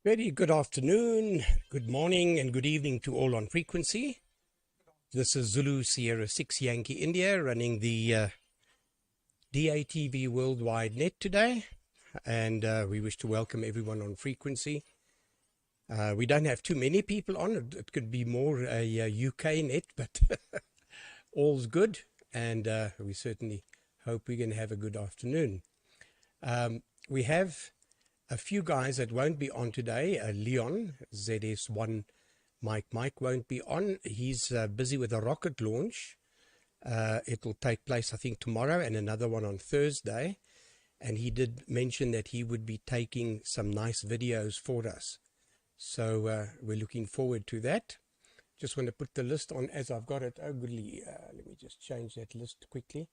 Very good afternoon, good morning, and good evening to all on frequency. This is Zulu Sierra 6 Yankee India running the DATV Worldwide Net today, and we wish to welcome everyone on frequency. We don't have too many people on. It could be more a UK net, but all's good, and we certainly hope we're going to have a good afternoon. We have a few guys that won't be on today. Leon, ZS1 Mike won't be on. He's busy with a rocket launch. It will take place, I think, tomorrow and another one on Thursday. And he did mention that he would be taking some nice videos for us. So we're looking forward to that. Just want to put the list on as I've got it. Oh, goodly. Let me just change that list quickly.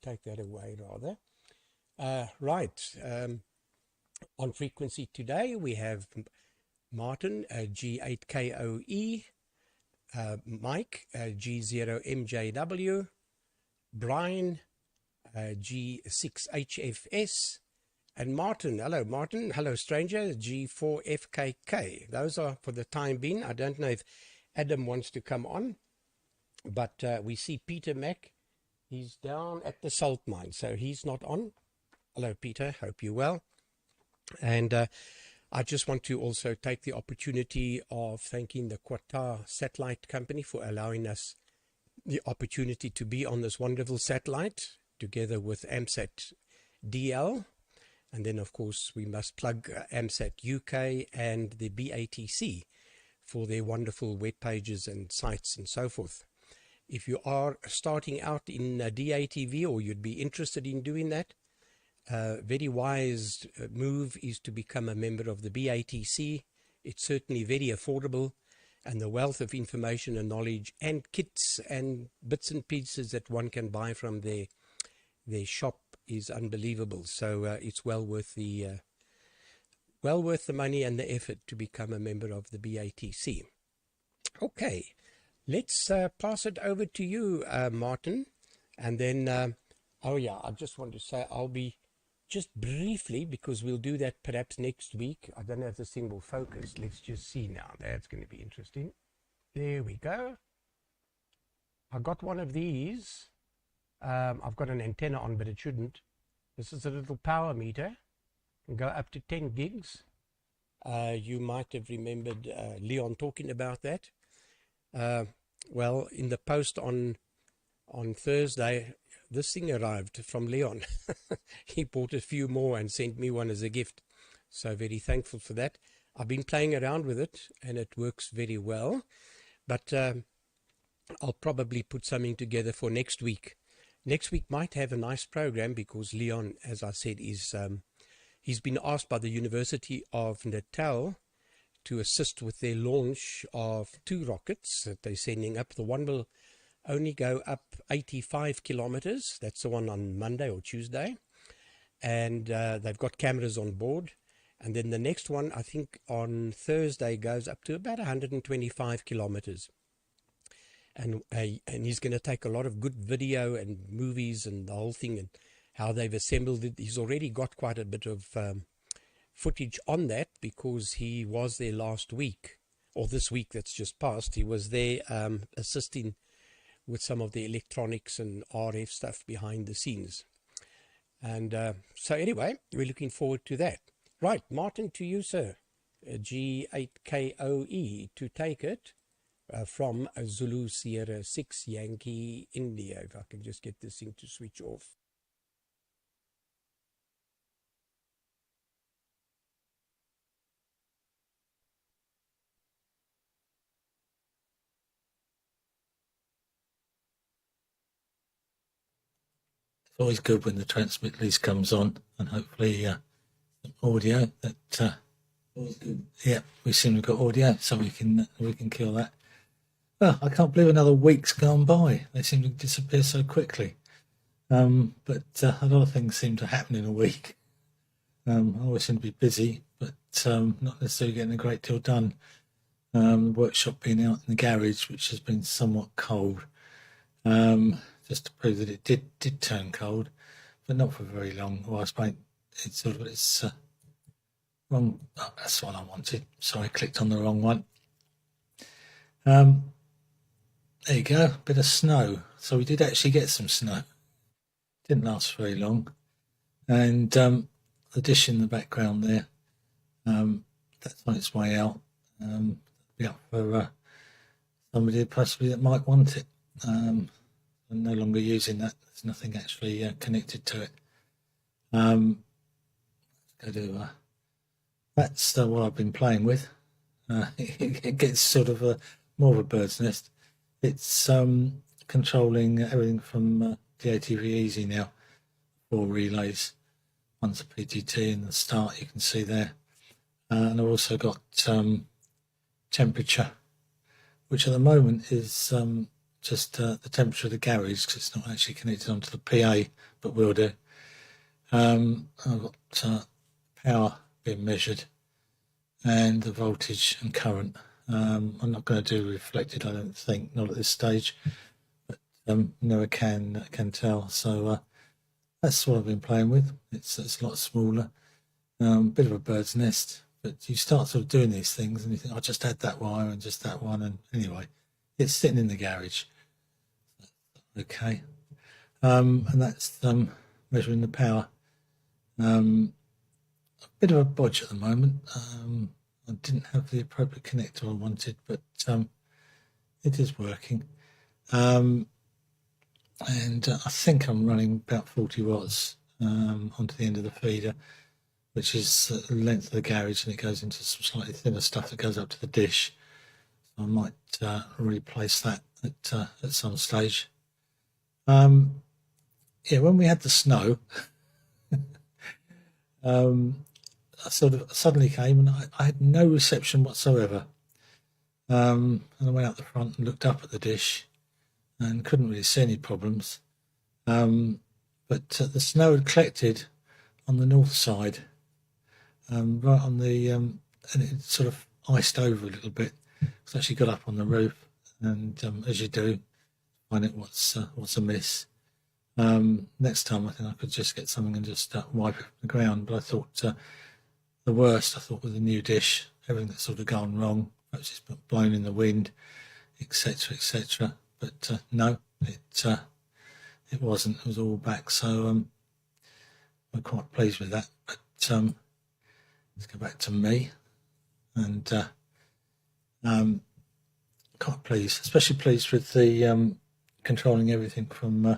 Take that away, rather. Right. On frequency today, we have Martin, G8KOE, Mike, G0MJW, Brian, G6HFS, and Martin. Hello, Martin. Hello, stranger, G4FKK. Those are for the time being. I don't know if Adam wants to come on, but we see Peter Mack. He's down at the salt mine, so he's not on. Hello, Peter. Hope you're well. And I just want to also take the opportunity of thanking the Qatar Satellite Company for allowing us the opportunity to be on this wonderful satellite together with AMSAT DL. And then, of course, we must plug AMSAT UK and the BATC for their wonderful web pages and sites and so forth. If you are starting out in DATV or you'd be interested in doing that, very wise move is to become a member of the BATC. It's certainly very affordable, and the wealth of information and knowledge and kits and bits and pieces that one can buy from their shop is unbelievable. So it's well worth the money and the effort to become a member of the BATC. Okay, let's pass it over to you, Martin, and then oh yeah, I just want to say I'll be just briefly, because we'll do that perhaps next week. I don't know if this thing will focus. Let's just see now. That's going to be interesting. There we go. I got one of these. I've got an antenna on, but it shouldn't. This is a little power meter. Can go up to 10 gigs. You might have remembered Leon talking about that. Well, in the post on Thursday, this thing arrived from Leon. He bought a few more and sent me one as a gift. So very thankful for that. I've been playing around with it and it works very well. But I'll probably put something together for next week. Next week might have a nice program because Leon, as I said, is he's been asked by the University of Natal to assist with their launch of 2 rockets that they're sending up. The one will only go up 85 kilometers. That's the one on Monday or Tuesday. And they've got cameras on board. And then the next one, I think on Thursday, goes up to about 125 kilometers. And he's going to take a lot of good video and movies and the whole thing and how they've assembled it. He's already got quite a bit of footage on that because he was there last week, or this week that's just passed. He was there assisting with some of the electronics and RF stuff behind the scenes. And so anyway, we're looking forward to that. Right, Martin, to you, sir. G8KOE to take it from Zulu Sierra 6 Yankee India. If I can just get this thing to switch off. It's always good when the transmit lease comes on, and hopefully audio. That always good. Yeah, we seem to have got audio, so we can kill that. Well, I can't believe another week's gone by. They seem to disappear so quickly. But a lot of things seem to happen in a week. I always seem to be busy, but not necessarily getting a great deal done. The workshop being out in the garage, which has been somewhat cold. Just to prove that it did turn cold, but not for very long. Well, I suppose it's wrong. Oh, that's what I wanted. Sorry, I clicked on the wrong one. There you go, bit of snow. So we did actually get some snow. Didn't last very long. And the dish in the background there, that's on its way out. Be up for somebody possibly that might want it. I'm no longer using that. There's nothing actually connected to it. Let's go to that's what I've been playing with. It gets sort of more of a bird's nest. It's controlling everything from DATV Easy now. 4 relays. One's a PTT in the start, you can see there. And I've also got temperature, which at the moment is just the temperature of the garage, because it's not actually connected onto the PA, but will do. I've got power being measured and the voltage and current. I'm not going to do reflected, I don't think, not at this stage, but no, can tell. So that's what I've been playing with. It's a lot smaller, bit of a bird's nest, but you start sort of doing these things and you think, I'll just add that wire and just that one, and anyway, it's sitting in the garage. Okay, and that's measuring the power. A bit of a bodge at the moment. I didn't have the appropriate connector I wanted, but it is working. And I think I'm running about 40 watts onto the end of the feeder, which is the length of the garage, and it goes into some slightly thinner stuff that goes up to the dish. So I might replace that at some stage. Yeah, when we had the snow, I sort of suddenly came and I had no reception whatsoever. And I went out the front and looked up at the dish and couldn't really see any problems. But the snow had collected on the north side, right on the, and it sort of iced over a little bit. So I actually got up on the roof and, as you do, find out what's amiss. Next time I think I could just get something and just wipe it from the ground. But I thought the worst, I thought, with the new dish, everything that's sort of gone wrong, perhaps it's been blown in the wind, etc., etc. But no, it wasn't. It was all back. So I'm quite pleased with that. But let's go back to me, and quite pleased, especially pleased with the controlling everything from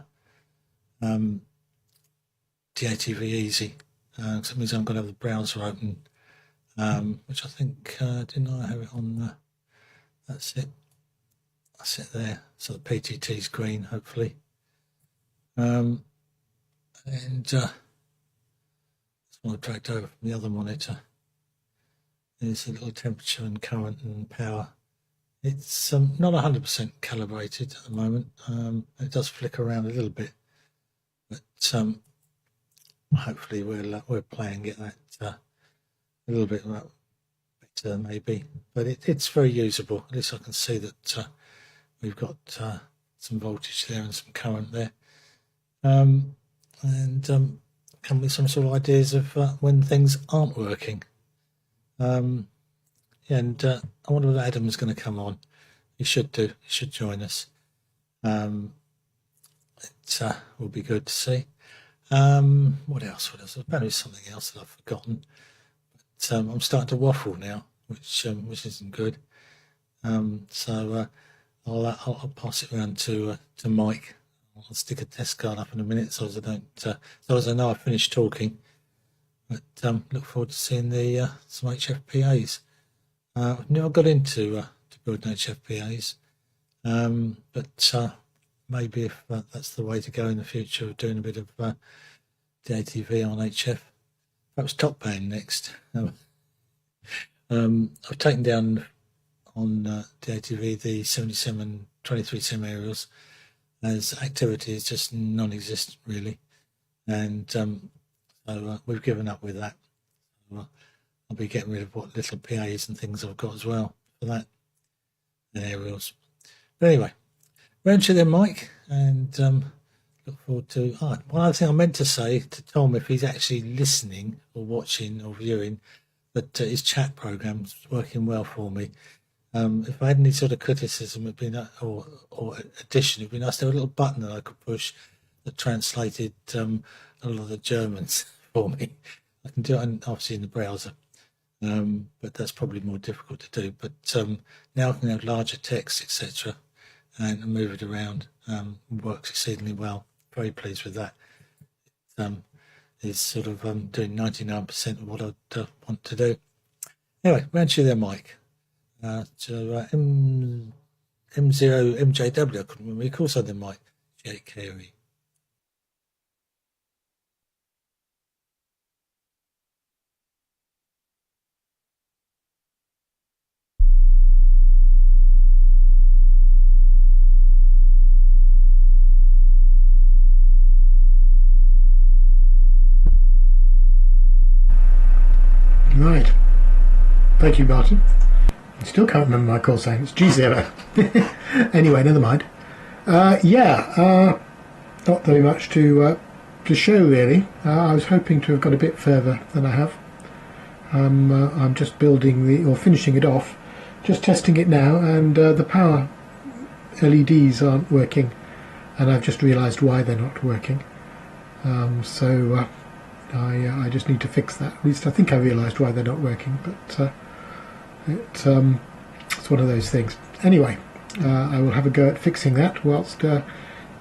DATV Easy. Because it means I'm going to have the browser open, which I think, didn't I have it on? That's it. That's it there. So the PTT's green, hopefully. And that's what I dragged over from the other monitor. There's a little temperature and current and power. It's not 100% calibrated at the moment. It does flick around a little bit, but hopefully we'll play and get that a little bit better maybe. But it's very usable. At least I can see that we've got some voltage there and some current there, and come with some sort of ideas of when things aren't working. And I wonder whether Adam's going to come on. He should do. He should join us. It will be good to see. What else? There's apparently something else that I've forgotten. But I'm starting to waffle now, which isn't good. So I'll pass it around to Mike. I'll stick a test card up in a minute, so as I don't, so as I know I've finished talking. But look forward to seeing the some HFPAs. I've never got into to building HFPAs, but maybe if that's the way to go in the future, of doing a bit of DATV on HF. Perhaps top band next. I've taken down on DATV the 7723 semi-aerials, as activity is just non-existent really, and so we've given up with that. So, I'll be getting rid of what little PAs and things I've got as well for that, and aerials. But anyway, round to you then, Mike, and look forward to. One other thing I meant to say to Tom, if he's actually listening or watching or viewing, but his chat program's working well for me. If I had any sort of criticism, it'd be or addition, it'd be nice to have a little button that I could push that translated a lot of the Germans for me. I can do it obviously in the browser, but that's probably more difficult to do. But now I can have larger text, etc., and move it around. Works exceedingly well. Very pleased with that. Is sort of doing 99% of what I'd want to do. Anyway, round to you there, Mike. M0 MJW, I couldn't remember. Of course, I did Mike. J. Carey. Right. Thank you, Martin. I still can't remember my call sign. It's G0. Anyway, never mind. Not very much to show, really. I was hoping to have got a bit further than I have. I'm just building finishing it off. Just testing it now, and the power LEDs aren't working, and I've just realised why they're not working. I just need to fix that. At least I think I realised why they're not working, but it's one of those things. Anyway, I will have a go at fixing that whilst the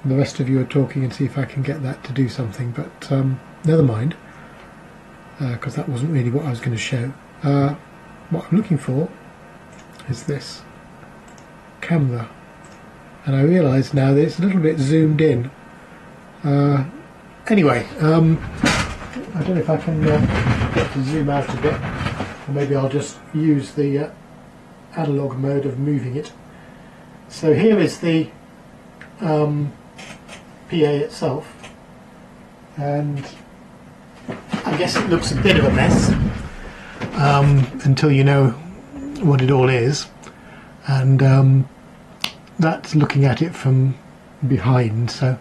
rest of you are talking and see if I can get that to do something, but never mind, because that wasn't really what I was going to show. What I'm looking for is this camera, and I realise now that it's a little bit zoomed in. Anyway, I don't know if I can get to zoom out a bit, or maybe I'll just use the analog mode of moving it. So here is the PA itself, and I guess it looks a bit of a mess until you know what it all is, and that's looking at it from behind. So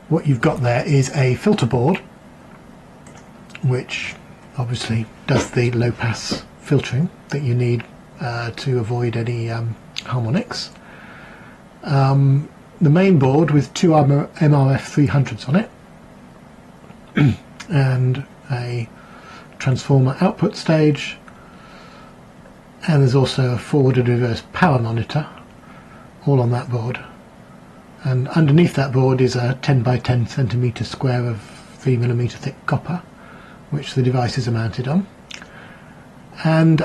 what you've got there is a filter board, which obviously does the low pass filtering that you need to avoid any harmonics. The main board with two MRF 300s on it and a transformer output stage, and there's also a forward and reverse power monitor all on that board, and underneath that board is a 10 by 10 centimetre square of 3mm thick copper, which the devices are mounted on. And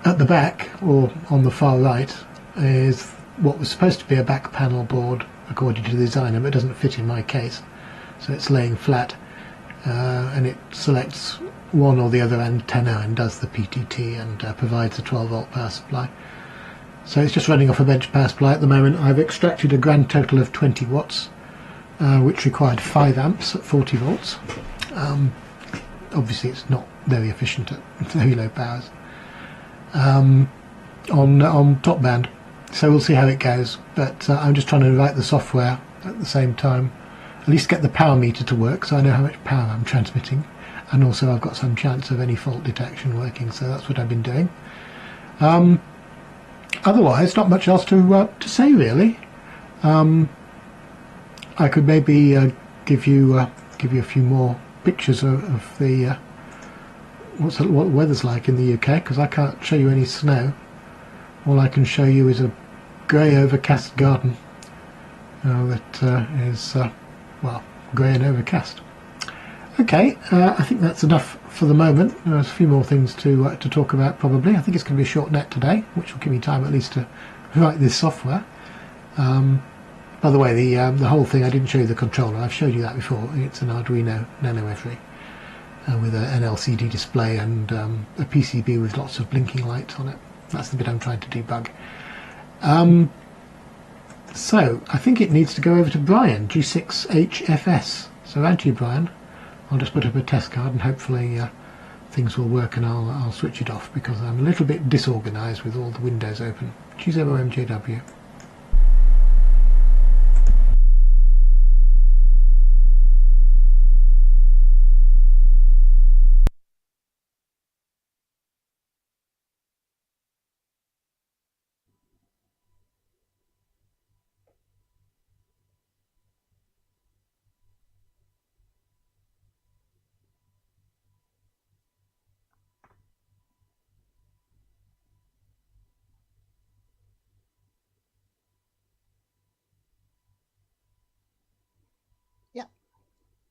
at the back, or on the far right, is what was supposed to be a back panel board according to the designer, but it doesn't fit in my case, so it's laying flat, and it selects one or the other antenna and does the PTT and provides a 12 volt power supply. So it's just running off a bench power supply at the moment. I've extracted a grand total of 20 watts, which required 5 amps at 40 volts. Obviously it's not very efficient at very low powers on top band, so we'll see how it goes, but I'm just trying to write the software at the same time, at least get the power meter to work so I know how much power I'm transmitting, and also I've got some chance of any fault detection working, so that's what I've been doing. Otherwise not much else to say, really. I could maybe give you a few more pictures of the what the weather's like in the UK, because I can't show you any snow. All I can show you is a grey overcast garden that is well, grey and overcast. Okay, I think that's enough for the moment. There's a few more things to talk about probably. I think it's going to be a short net today, which will give me time at least to write this software. By the way, the whole thing, I didn't show you the controller. I've showed you that before. It's an Arduino Nano Every with an LCD display and a PCB with lots of blinking lights on it. That's the bit I'm trying to debug. So I think it needs to go over to Brian, G6HFS. So add to you, Brian. I'll just put up a test card and hopefully things will work, and I'll switch it off because I'm a little bit disorganised with all the windows open. G0MJW.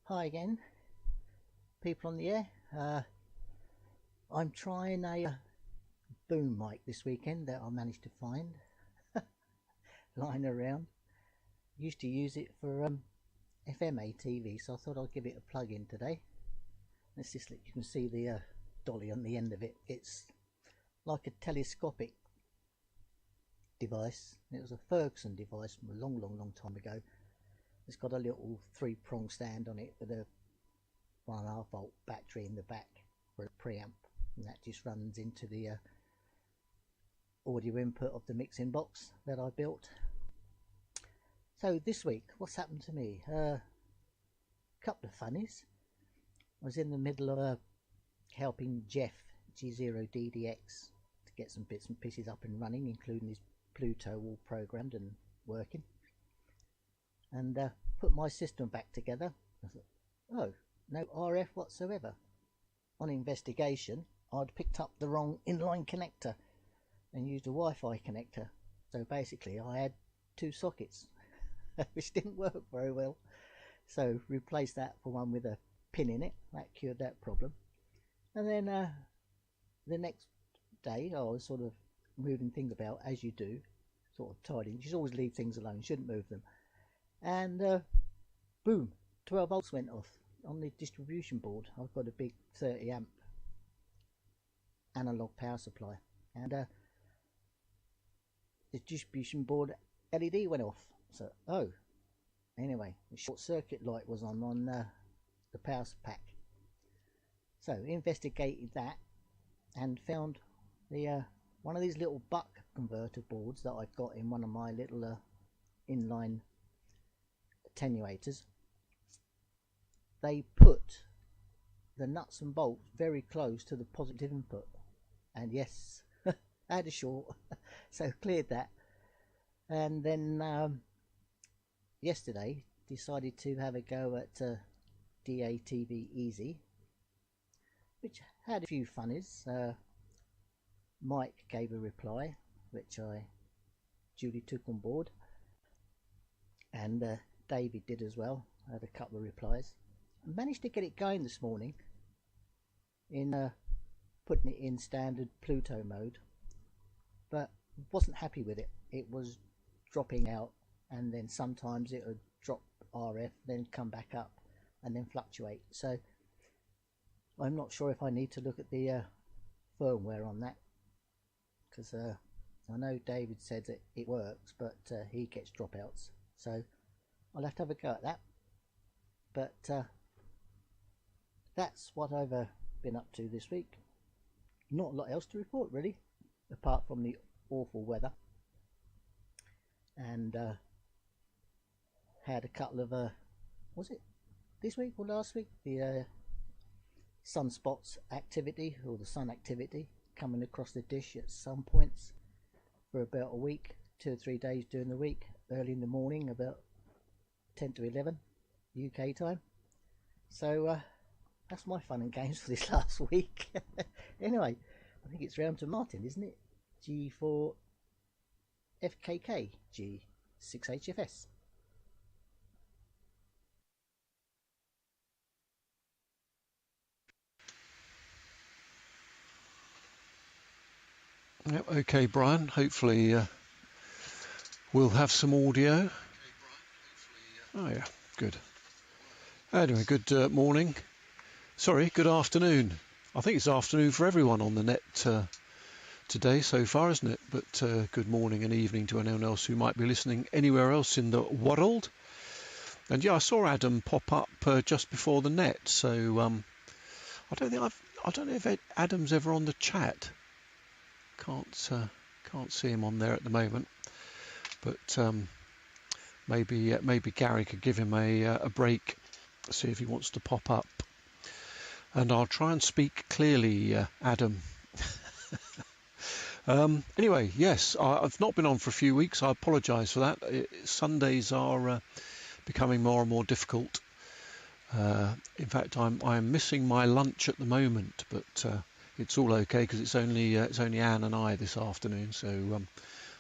Hi again, people on the air. I'm trying a boom mic this weekend that I managed to find lying around. Used to use it for FM ATV, so I thought I'd give it a plug in today. Let's just let you can see the dolly on the end of it. It's like a telescopic device. It was a Ferguson device from a long time ago. It's got a little 3-prong stand on it with a 1.5 volt battery in the back for a preamp, and that just runs into the audio input of the mixing box that I built. So this week, what's happened to me? Couple of funnies. I was in the middle of helping Jeff G0DDX to get some bits and pieces up and running, including his Pluto all programmed and working, and put my system back together. I thought, oh, no RF whatsoever. On investigation, I'd picked up the wrong inline connector and used a Wi-Fi connector. So basically I had 2 sockets which didn't work very well. So replaced that for one with a pin in it. That cured that problem. And then the next day I was sort of moving things about, as you do, sort of tidying. You should always leave things alone, you shouldn't move them. And boom, 12 volts went off on the distribution board. I've got a big 30 amp analog power supply, and the distribution board LED went off. So anyway, the short circuit light was on the power pack. So investigated that and found the one of these little buck converter boards that I've got in one of my little inline attenuators. They put the nuts and bolts very close to the positive input, and yes, I had a short. So cleared that, and then yesterday decided to have a go at DATV Easy, which had a few funnies. Mike gave a reply which I duly took on board, and David did as well. I had a couple of replies. I managed to get it going this morning in putting it in standard Pluto mode, but wasn't happy with it. It was dropping out, and then sometimes it would drop RF, then come back up, and then fluctuate. So I'm not sure if I need to look at the firmware on that, because I know David said that it works, but he gets dropouts, so I'll have to have a go at that. But that's what I've been up to this week. Not a lot else to report really, apart from the awful weather, and had a couple of was it this week or last week, the sunspots activity, or the sun activity, coming across the dish at some points for about a week, 2 or 3 days during the week, early in the morning about 10 to 11 UK time. So that's my fun and games for this last week. Anyway, I think it's round to Martin, isn't it? G4 FKK G6HFS. Yep, okay, Brian. Hopefully we'll have some audio. Oh yeah, good. Anyway, good morning. Sorry, good afternoon. I think it's afternoon for everyone on the net today so far, isn't it? But good morning and evening to anyone else who might be listening anywhere else in the world. And yeah, I saw Adam pop up just before the net. So I don't know if Adam's ever on the chat. Can't see him on there at the moment, but maybe Gary could give him a break, see if he wants to pop up, and I'll try and speak clearly, Adam. Anyway, yes, I've not been on for a few weeks. I apologise for that. Sundays are becoming more and more difficult. In fact, I'm missing my lunch at the moment, but it's all okay because it's only Anne and I this afternoon, so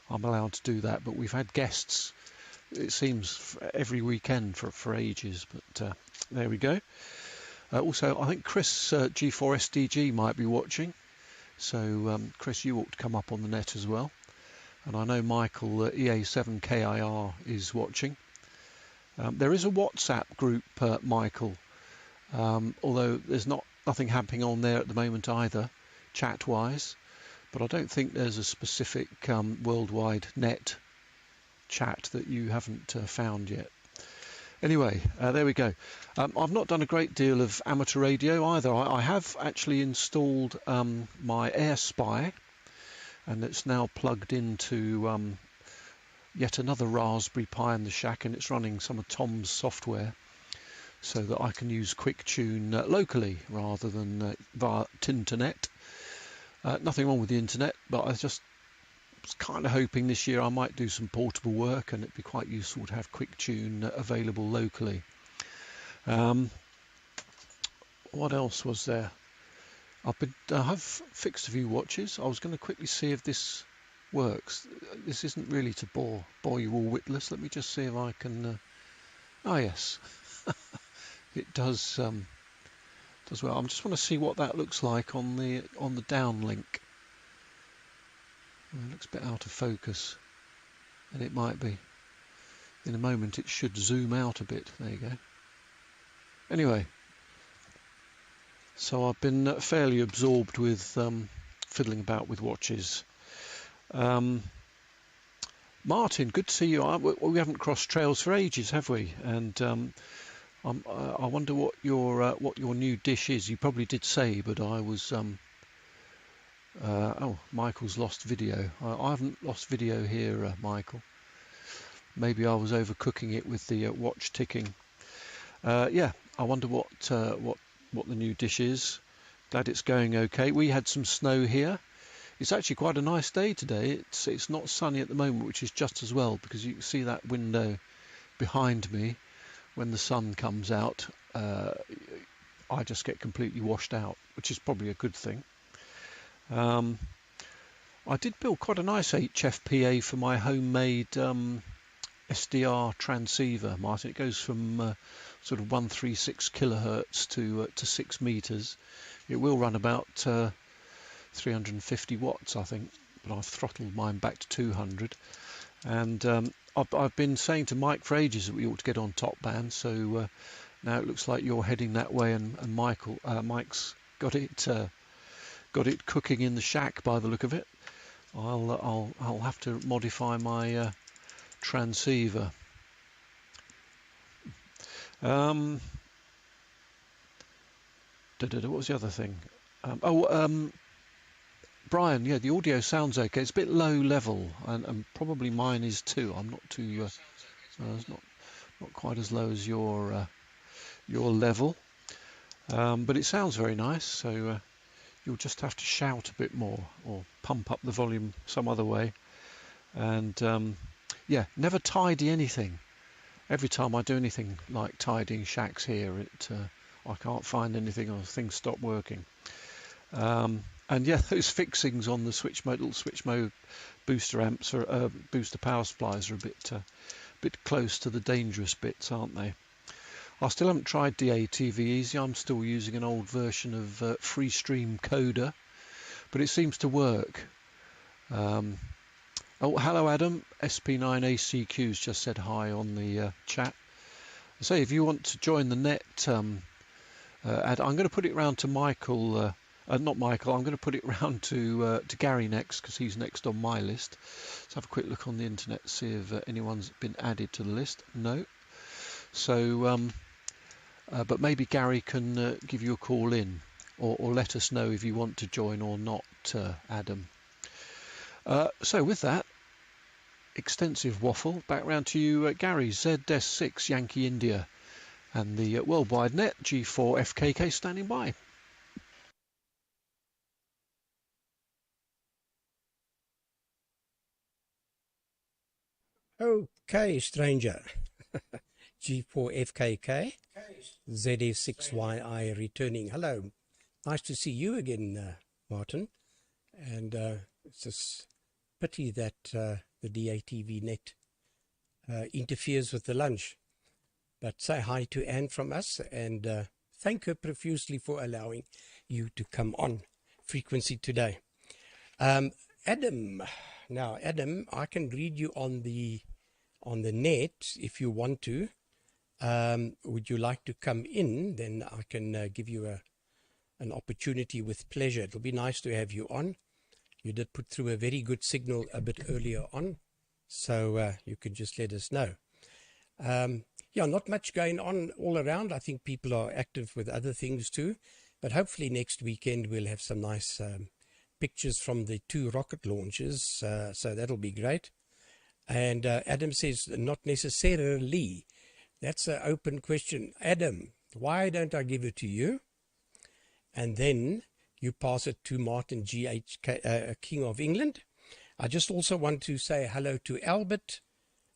I'm allowed to do that. But we've had guests, it seems, every weekend for ages, but There we go. Also, I think Chris G4SDG might be watching. So, Chris, you ought to come up on the net as well. And I know Michael EA7KIR is watching. There is a WhatsApp group, Michael, although there's nothing happening on there at the moment either, chat-wise. But I don't think there's a specific worldwide net chat that you haven't found yet. Anyway, there we go. I've not done a great deal of amateur radio either. I have actually installed my Air Spy, and it's now plugged into yet another Raspberry Pi in the shack, and it's running some of Tom's software so that I can use QuickTune locally rather than via Tinternet. Nothing wrong with the internet, but I just was kind of hoping this year I might do some portable work, and it'd be quite useful to have QuickTune available locally. What else was there? I have fixed a few watches. I was going to quickly see if this works. This isn't really to bore you all witless. Let me just see if I can. Oh yes, it does. Does well. I just want to see what that looks like on the downlink. It looks a bit out of focus, and it might be. In a moment it should zoom out a bit. There you go. Anyway, so I've been fairly absorbed with fiddling about with watches. Martin, good to see you. We haven't crossed trails for ages, have we? And I wonder what your new dish is. You probably did say, but I was oh, Michael's lost video. I haven't lost video here, Michael. Maybe I was overcooking it with the watch ticking. Yeah, I wonder what the new dish is. Glad it's going okay. We had some snow here. It's actually quite a nice day today. It's not sunny at the moment, which is just as well, because you can see that window behind me. When the sun comes out, I just get completely washed out, which is probably a good thing. I did build quite a nice HFPA for my homemade SDR transceiver, Martin. It goes from sort of 136 kilohertz to 6 meters. It will run about 350 watts, I think, but I've throttled mine back to 200. And I've been saying to Mike for ages that we ought to get on top band, so now it looks like you're heading that way, and Mike's got it cooking in the shack by the look of it. I'll have to modify my transceiver. What was the other thing? Brian, yeah, the audio sounds okay. It's a bit low level, and probably mine is too. I'm not too. It's not quite as low as your level, but it sounds very nice. So you'll just have to shout a bit more or pump up the volume some other way. And yeah, never tidy anything. Every time I do anything like tidying shacks here, I can't find anything, or things stop working. And yeah, those fixings on the little switch mode booster amps or booster power supplies are a bit close to the dangerous bits, aren't they? I still haven't tried DATV Easy. I'm still using an old version of Freestream Coder, but it seems to work. Oh, hello Adam. SP9ACQ's just said hi on the chat. So if you want to join the net, I'm going to put it round to Michael. Not Michael. I'm going to put it round to Gary next, because he's next on my list. Let's have a quick look on the internet, see if anyone's been added to the list. No. So, but maybe Gary can give you a call in, or let us know if you want to join or not, Adam. So with that extensive waffle, back round to you, Gary. ZS6 Yankee India, and the worldwide net G4FKK standing by. Okay, stranger. G4FKK, ZF6YI returning. Hello. Nice to see you again, Martin. And it's just pity that the DATV net interferes with the lunch. But say hi to Anne from us, and thank her profusely for allowing you to come on frequency today. Adam, now Adam, I can read you on the net if you want to. Would you like to come in? Then I can give you an opportunity with pleasure. It'll be nice to have you on. You did put through a very good signal a bit earlier on, so you can just let us know. Yeah, not much going on all around. I think people are active with other things too, but hopefully next weekend we'll have some nice pictures from the 2 rocket launches, so that'll be great. And Adam says, not necessarily. That's an open question. Adam, why don't I give it to you? And then you pass it to Martin GHK, King of England. I just also want to say hello to Albert,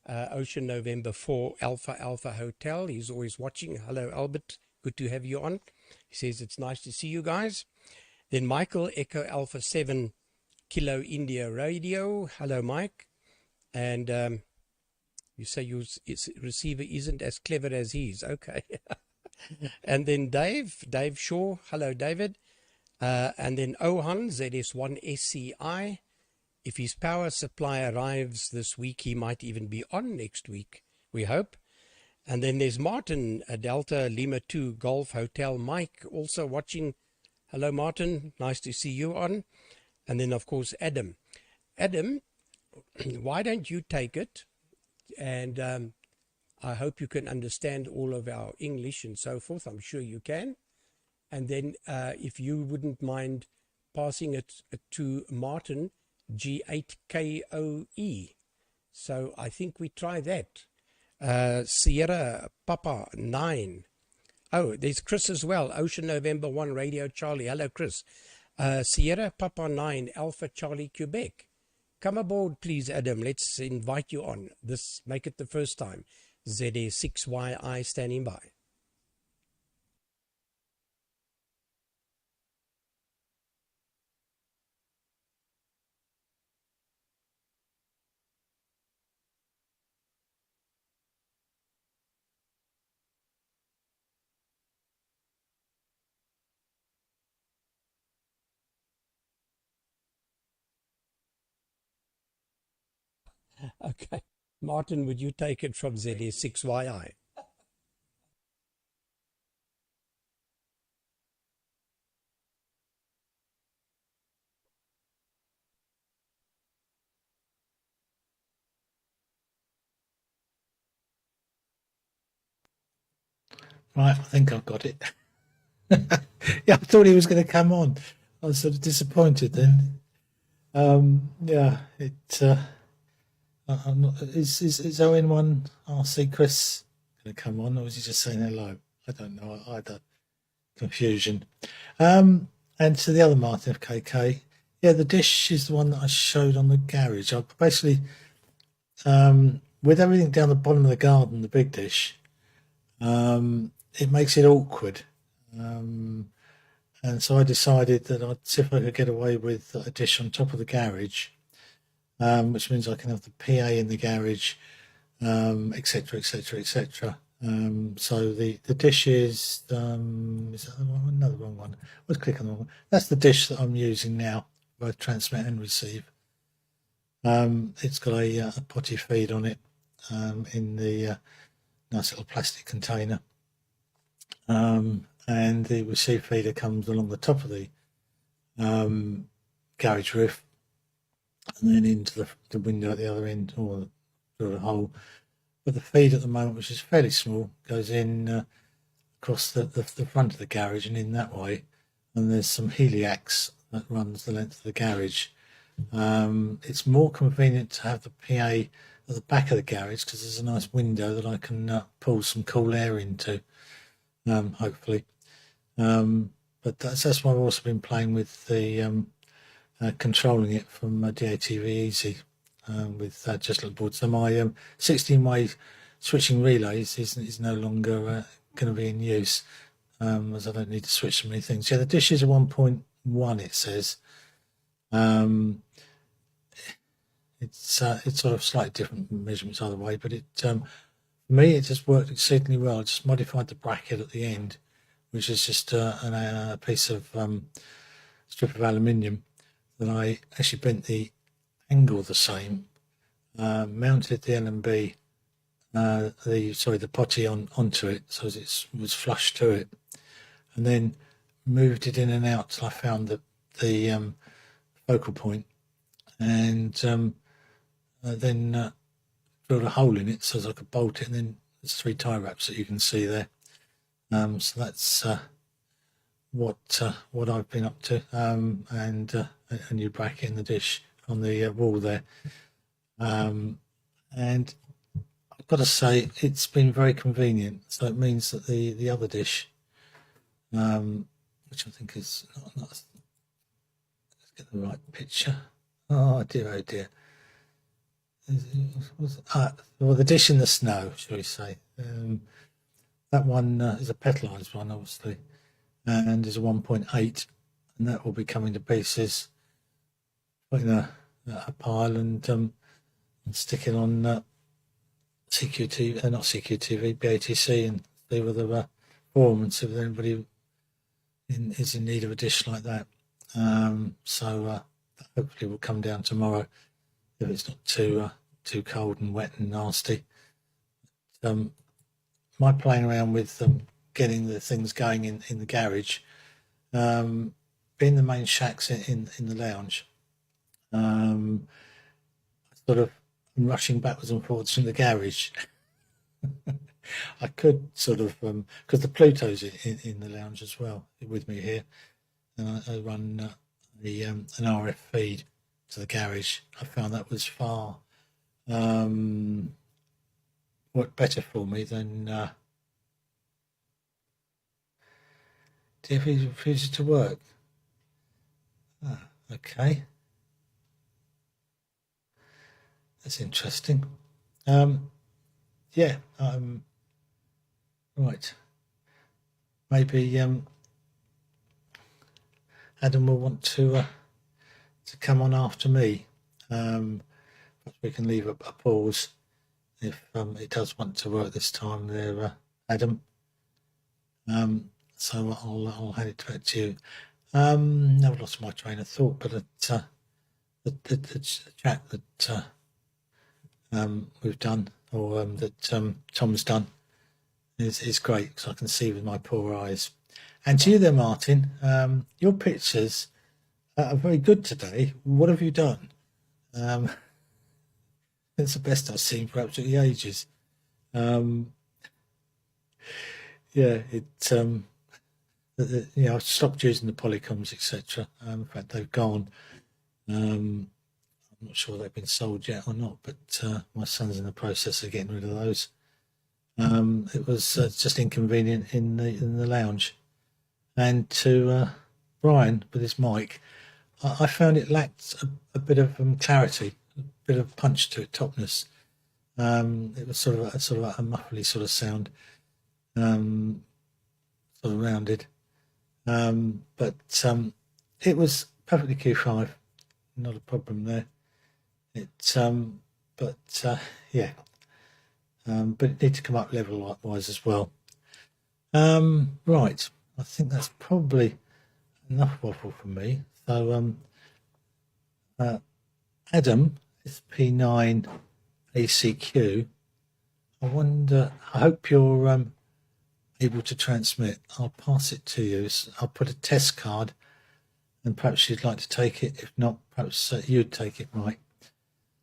Ocean November 4 Alpha Alpha Hotel. He's always watching. Hello, Albert. Good to have you on. He says it's nice to see you guys. Then Michael, Echo Alpha 7 Kilo India Radio. Hello, Mike. And you say your receiver isn't as clever as his. Okay. And then Dave Shaw. Hello, David. And then Ohan, ZS1SCI. If his power supply arrives this week, he might even be on next week, we hope. And then there's Martin, Delta Lima 2 Golf Hotel Mike, also watching. Hello, Martin. Nice to see you on. And then, of course, Adam. Adam, why don't you take it? And I hope you can understand all of our English and so forth. I'm sure you can. And then if you wouldn't mind passing it to Martin, G8KOE. So I think we try that. Sierra Papa 9. Oh, there's Chris as well. Ocean November 1 Radio Charlie. Hello, Chris. Sierra Papa 9 Alpha Charlie Quebec. Come aboard, please, Adam. Let's invite you on. Make it the first time. ZA6YI standing by. Okay. Martin, would you take it from ZA6YI? Right, I think I've got it. Yeah, I thought he was going to come on. I was sort of disappointed then. Yeah, I'm not. Is ON1 RC Chris going to come on, or is he just saying hello? I don't know either. Confusion. And to the other Martin of KK, yeah, the dish is the one that I showed on the garage. I basically, with everything down the bottom of the garden, the big dish, it makes it awkward. And so I decided that I'd see if I could get away with a dish on top of the garage, which means I can have the PA in the garage, etc., etc., etc. So the dish is that the one? No, the wrong one. Let's click on the wrong one. That's the dish that I'm using now, both transmit and receive. It's got a potty feed on it in the nice little plastic container. And the receive feeder comes along the top of the garage roof and then into the window at the other end, or through a hole. But the feed at the moment, which is fairly small, goes in across the front of the garage and in that way. And there's some heliax that runs the length of the garage. It's more convenient to have the PA at the back of the garage because there's a nice window that I can pull some cool air into, hopefully. But that's why I've also been playing with the controlling it from DATV Easy with just little boards. So my 16-way switching relays is no longer going to be in use, as I don't need to switch so many things. Yeah, the dish is a 1.1, it says. It's sort of slightly different measurements either way, but it For me, it just worked exceedingly well. I just modified the bracket at the end, which is just a piece of strip of aluminium that I actually bent the angle the same, mounted the LMB, the potty onto it so as it was flush to it, and then moved it in and out till I found the focal point, and then drilled a hole in it so as I could bolt it, and then there's 3 tie wraps that you can see there. So that's what I've been up to, and a new bracket in the dish on the wall there, and I've got to say it's been very convenient. So it means that the other dish, which I think is not, let's get the right picture. Oh dear. Well, the dish in the snow, shall we say? That one is a petalised one, obviously, and is a 1.8, and that will be coming to pieces, putting a pile and sticking on CQTV, not CQTV, BATC, and see whether forum and see if anybody is in need of a dish like that. So hopefully will come down tomorrow if it's not too cold and wet and nasty. My playing around with getting the things going in the garage, being the main shacks in the lounge, I sort of am rushing backwards and forwards from the garage. I could sort of, because the Pluto's in the lounge as well with me here, and I run an RF feed to the garage. I found that was far worked better for me than DFE refuses to work. Okay, that's interesting. Yeah, right. Maybe Adam will want to come on after me. Perhaps we can leave a pause if it does want to work this time there, Adam. So I'll hand it back to you. I've lost my train of thought, but the chat that we've done, or that Tom's done, is great because I can see with my poor eyes. And to you there, Martin, your pictures are very good today. What have you done? It's the best I've seen for absolutely ages. Yeah, I've stopped using the polycoms, etc. In fact, they've gone. I'm not sure they've been sold yet or not, but my son's in the process of getting rid of those. It was just inconvenient in the lounge, and to Brian with his mic, I found it lacked a bit of clarity, a bit of punch to it, topness. It was sort of a muffly sort of sound, sort of rounded, but it was perfectly Q5, not a problem there. Yeah, but it needs to come up level wise as well. Right, I think that's probably enough waffle for me. So Adam, SP9 ACQ, I hope you're able to transmit. I'll pass it to you. I'll put a test card, and perhaps you'd like to take it. If not, perhaps you'd take it, Mike.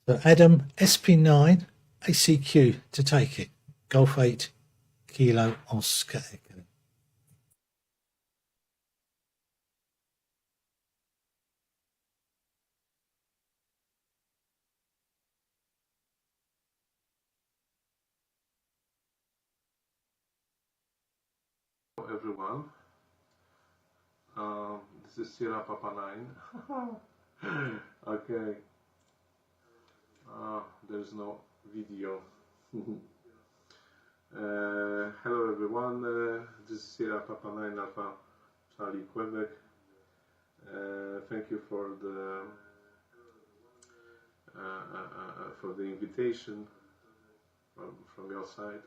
So Adam, SP9 ACQ to take it. Golf 8 Kilo Oscar Echo. Hello everyone, this is Sierra Papa 9. Okay, there's no video. Hello everyone, this is Sierra Papa 9 Alpha Charlie Quebec. Thank you for the invitation from your side.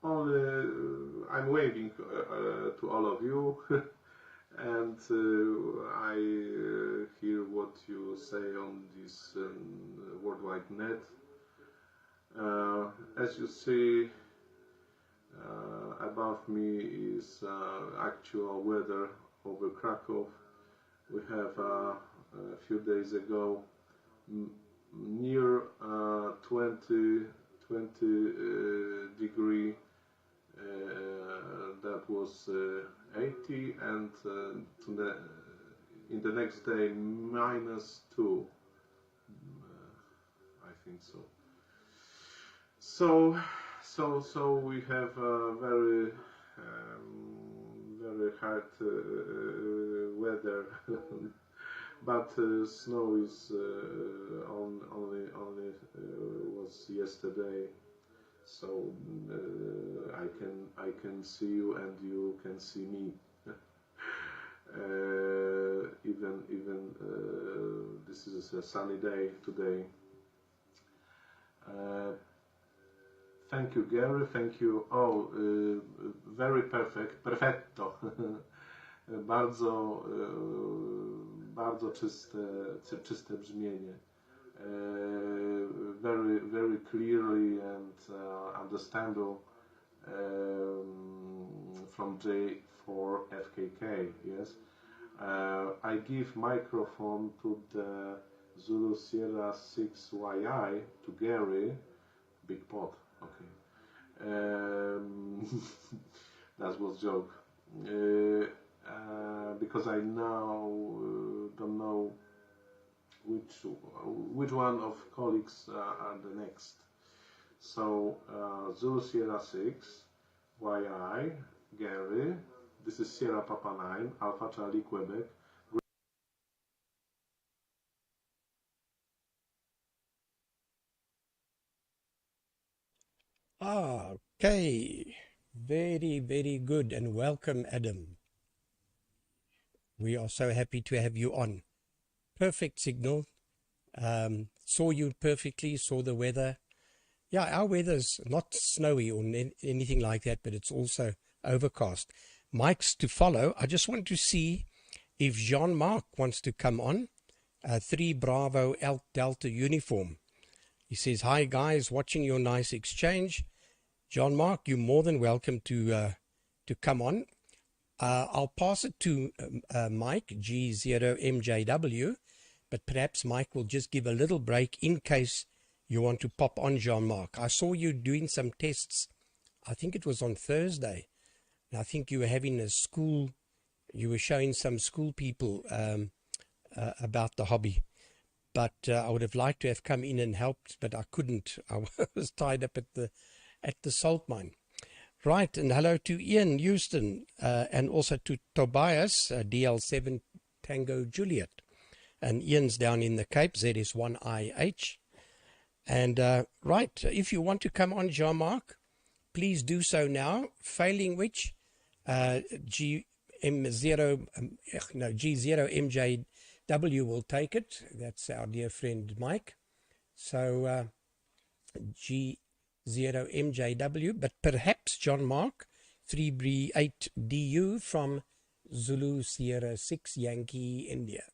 Only I'm waving to all of you, and I hear what you say on this worldwide net. As you see, above me is actual weather over Krakow. We have a few days ago near 20 degree. That was 80, and in the next day -2. I think so. So we have a very hard weather, but snow is only was yesterday. So I can see you and you can see me. Even this is a sunny day today. Thank you, Gary. Thank you. Oh, very perfetto. Bardzo czyste brzmienie. Very clearly and understandable from J4FKK. Yes, I give microphone to the Zulu Sierra 6YI to Gary. Big pot. Okay, that was joke. Because I now don't know which one of colleagues are the next. So Zulu Sierra 6, YI, Gary, this is Sierra Papa 9, Alpha Charlie Quebec. Okay, very good, and welcome, Adam. We are so happy to have you on. Perfect signal. Saw you perfectly, saw the weather. Yeah, our weather's not snowy or anything like that, but it's also overcast. Mike's to follow. I just want to see if Jean-Marc wants to come on. 3 Bravo Elk Delta uniform. He says, hi guys, watching your nice exchange. Jean-Marc, you're more than welcome to come on. I'll pass it to Mike, G0MJW, but perhaps Mike will just give a little break in case you want to pop on, Jean-Marc. I saw you doing some tests, I think it was on Thursday, and I think you were having a school, you were showing some school people about the hobby. But I would have liked to have come in and helped, but I couldn't. I was tied up at the salt mine. Right, and hello to Ian Houston, and also to Tobias, DL7 Tango Juliet. And Ian's down in the Cape, ZS1IH. And right, if you want to come on, Jean-Marc, please do so now, failing which G0MJW will take it. That's our dear friend Mike. So G0MJW, but perhaps Jean-Marc 3B8DU from Zulu Sierra 6 Yankee India.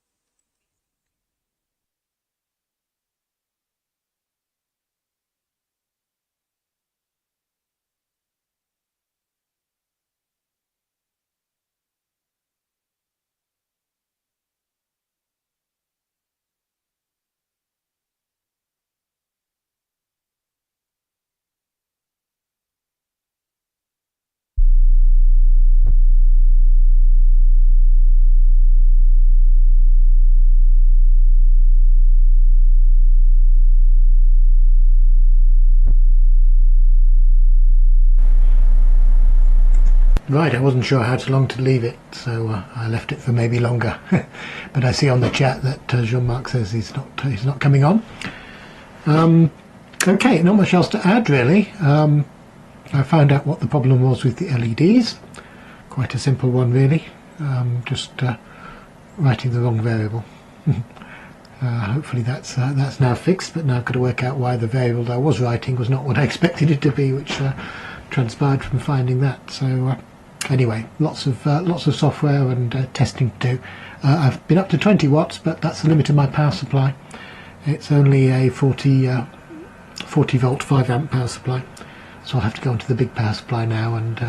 Right, I wasn't sure how long to leave it, so I left it for maybe longer. But I see on the chat that Jean-Marc says he's not coming on. Okay, not much else to add really. I found out what the problem was with the LEDs. Quite a simple one really. Just writing the wrong variable. Hopefully that's now fixed, but now I've got to work out why the variable I was writing was not what I expected it to be, which transpired from finding that. So anyway, lots of software and testing to do. I've been up to 20 watts, but that's the limit of my power supply. It's only a 40 volt 5 amp power supply, so I'll have to go onto the big power supply now and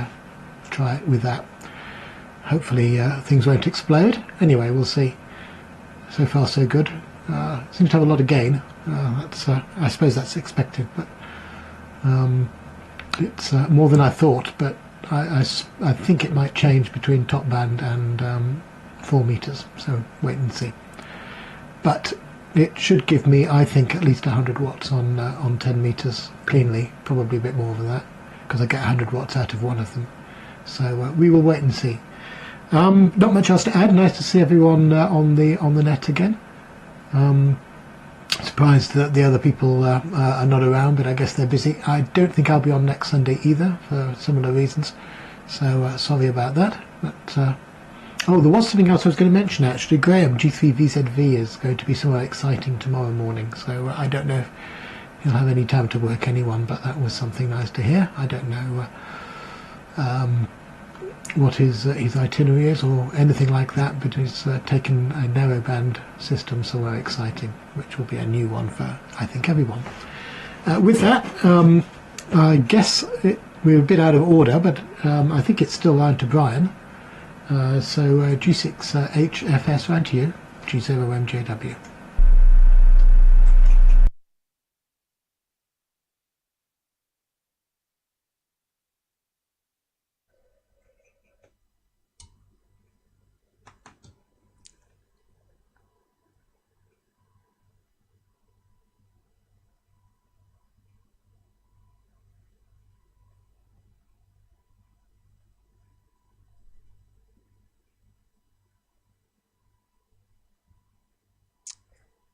try it with that. Hopefully things won't explode. Anyway, we'll see. So far so good. Seems to have a lot of gain. I suppose that's expected, but it's more than I thought. But I think it might change between top band and 4 meters. So wait and see. But it should give me, I think, at least 100 watts on 10 meters cleanly. Probably a bit more than that, because I get 100 watts out of one of them. So we will wait and see. Not much else to add. Nice to see everyone on the net again. Surprised that the other people are not around, but I guess they're busy. I don't think I'll be on next Sunday either, for similar reasons. So sorry about that. But oh, there was something else I was going to mention actually. Graham, G3VZV is going to be somewhere exciting tomorrow morning. So I don't know if he'll have any time to work anyone, but that was something nice to hear. I don't know what his itinerary is or anything like that, but he's taken a narrowband system somewhere exciting, which will be a new one for, I think, everyone. With that, I guess we're a bit out of order, but I think it's still round to Brian. So G6HFS, round to you, G0MJW.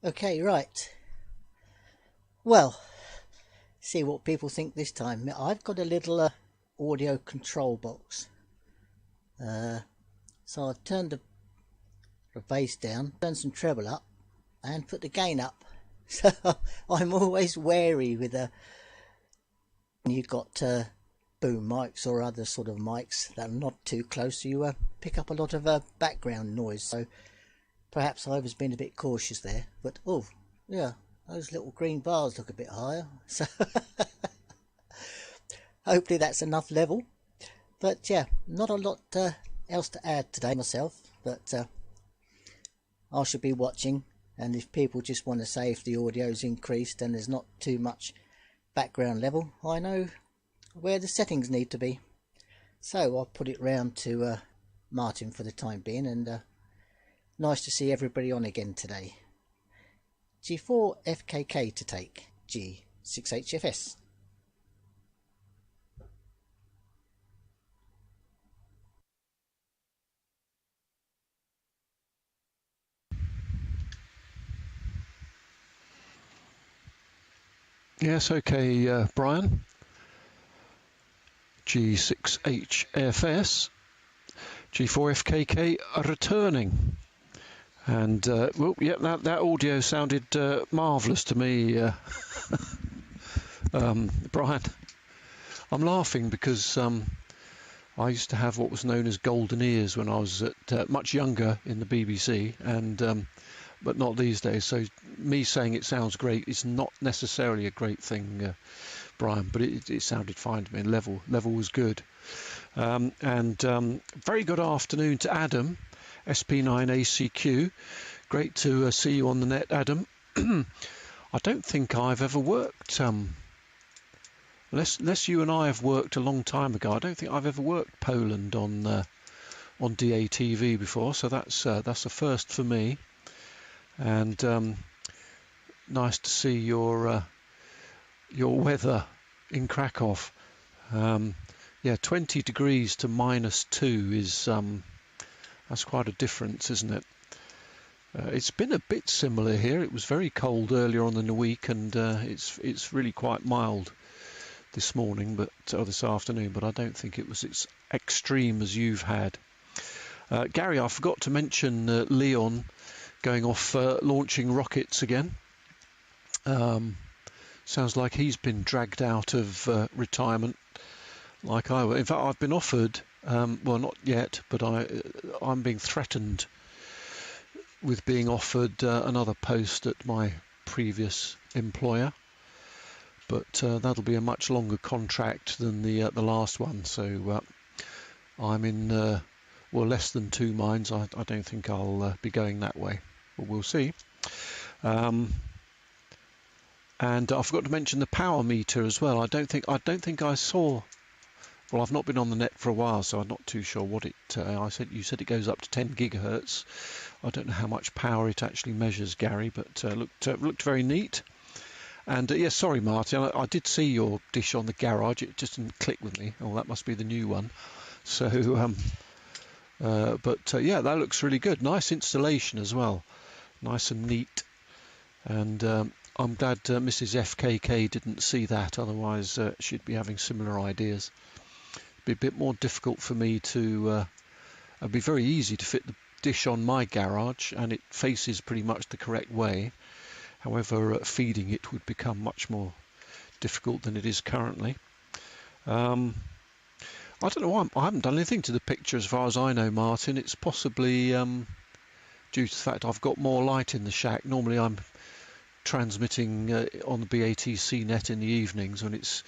Okay, right. Well, see what people think this time. I've got a little audio control box. So I've turned the bass down, turned some treble up, and put the gain up. So I'm always wary with when you've got boom mics or other sort of mics that are not too close, you pick up a lot of background noise. So perhaps I was being a bit cautious there, but oh yeah, those little green bars look a bit higher, so hopefully that's enough level. But yeah, not a lot else to add today myself, but I should be watching, and if people just want to say if the audio's increased and there's not too much background level, I know where the settings need to be. So I'll put it round to Martin for the time being, and nice to see everybody on again today. G4FKK to take, G6HFS. Yes, okay, Brian. G6HFS, G4FKK are returning. And, well, yeah, that audio sounded marvellous to me, Brian. I'm laughing because I used to have what was known as golden ears when I was much younger in the BBC, and but not these days. So me saying it sounds great is not necessarily a great thing, Brian, but it sounded fine to me. Level was good. Very good afternoon to Adam, SP9ACQ. Great to see you on the net, Adam. I don't think I've ever worked, unless you and I have worked a long time ago, I don't think I've ever worked Poland on DATV before, so that's a first for me. And nice to see your weather in Krakow. Yeah, 20 degrees to -2 is that's quite a difference, isn't it? It's been a bit similar here. It was very cold earlier on in the week, and it's really quite mild this morning, or this afternoon. But I don't think it was as extreme as you've had. Gary, I forgot to mention Leon going off launching rockets again. Sounds like he's been dragged out of retirement like I was. In fact, I've been offered, well, not yet, but I'm being threatened with being offered another post at my previous employer, but that'll be a much longer contract than the last one. So I'm in less than two minds. I don't think I'll be going that way, but we'll see. And I forgot to mention the power meter as well. I don't think I saw. Well, I've not been on the net for a while, so I'm not too sure what it. You said it goes up to 10 gigahertz. I don't know how much power it actually measures, Gary, but looked very neat. And yes, sorry, Martin, I did see your dish on the garage. It just didn't click with me. Oh, that must be the new one. So, yeah, that looks really good. Nice installation as well. Nice and neat. And I'm glad Mrs. FKK didn't see that. Otherwise, she'd be having similar ideas. Be a bit more difficult for me to. It'd be very easy to fit the dish on my garage, and it faces pretty much the correct way. However, feeding it would become much more difficult than it is currently. I don't know why I haven't done anything to the picture as far as I know, Martin. It's possibly due to the fact I've got more light in the shack. Normally I'm transmitting on the BATC net in the evenings when it's